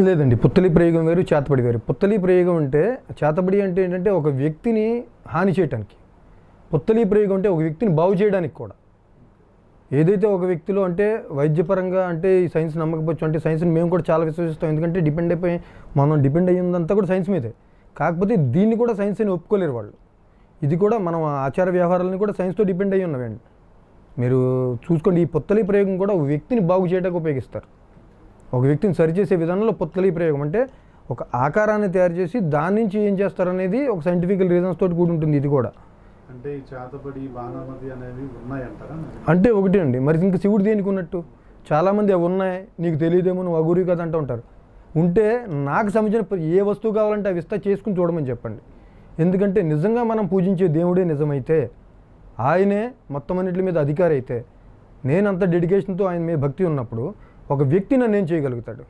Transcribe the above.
లేదండి. పుత్తలి ప్రయోగం వేరు, చేతబడి వేరు. పుత్తలి ప్రయోగం అంటే చేతబడి అంటే ఏంటంటే ఒక వ్యక్తిని హాని చేయటానికి. పుత్తలి ప్రయోగం అంటే ఒక వ్యక్తిని బాగు చేయడానికి కూడా. ఏదైతే ఒక వ్యక్తిలో అంటే వైద్యపరంగా అంటే ఈ సైన్స్ నమ్మకపోవచ్చు, అంటే సైన్స్ని మేము కూడా చాలా విశ్వసిస్తాం. ఎందుకంటే మనం డిపెండ్ అయ్యిందంతా కూడా సైన్స్ మీదే. కాకపోతే దీన్ని కూడా సైన్స్ అని ఒప్పుకోలేరు వాళ్ళు. ఇది కూడా మనం ఆచార వ్యవహారాలను కూడా సైన్స్తో డిపెండ్ అయ్యి ఉన్నవండి. మీరు చూసుకోండి, ఈ పుత్తలి ప్రయోగం కూడా ఒక వ్యక్తిని బాగు చేయడానికి ఉపయోగిస్తారు. ఒక వ్యక్తిని సరిచేసే విధానంలో పుత్తలి ప్రయోగం అంటే ఒక ఆకారాన్ని తయారు చేసి దాని నుంచి ఏం చేస్తారనేది ఒక సైంటిఫికల్ రీజన్స్ తోటి కూడి ఉంటుంది. ఇది కూడా అంటే ఈ చేతబడి బాణామతి అనేవి ఉన్నాయంటారా? అంటే ఒకటి అండి, మరి ఇంకా శివుడు దేనికి ఉన్నట్టు? చాలామంది అవి ఉన్నాయి నీకు తెలియదేమో, నువ్వు అగురి కదా అంటూ ఉంటారు. ఉంటే నాకు సంబంధించిన ఏ వస్తువు కావాలంటే అవి ఇస్తా, చేసుకుని చూడమని చెప్పండి. ఎందుకంటే నిజంగా మనం పూజించే దేవుడే నిజమైతే, ఆయనే మొత్తం అన్నింటి మీద అధికారి అయితే, నేను అంత డెడికేషన్తో ఆయన మీద భక్తి ఉన్నప్పుడు ఒక వ్యక్తి నన్ను ఏం చేయగలుగుతాడు?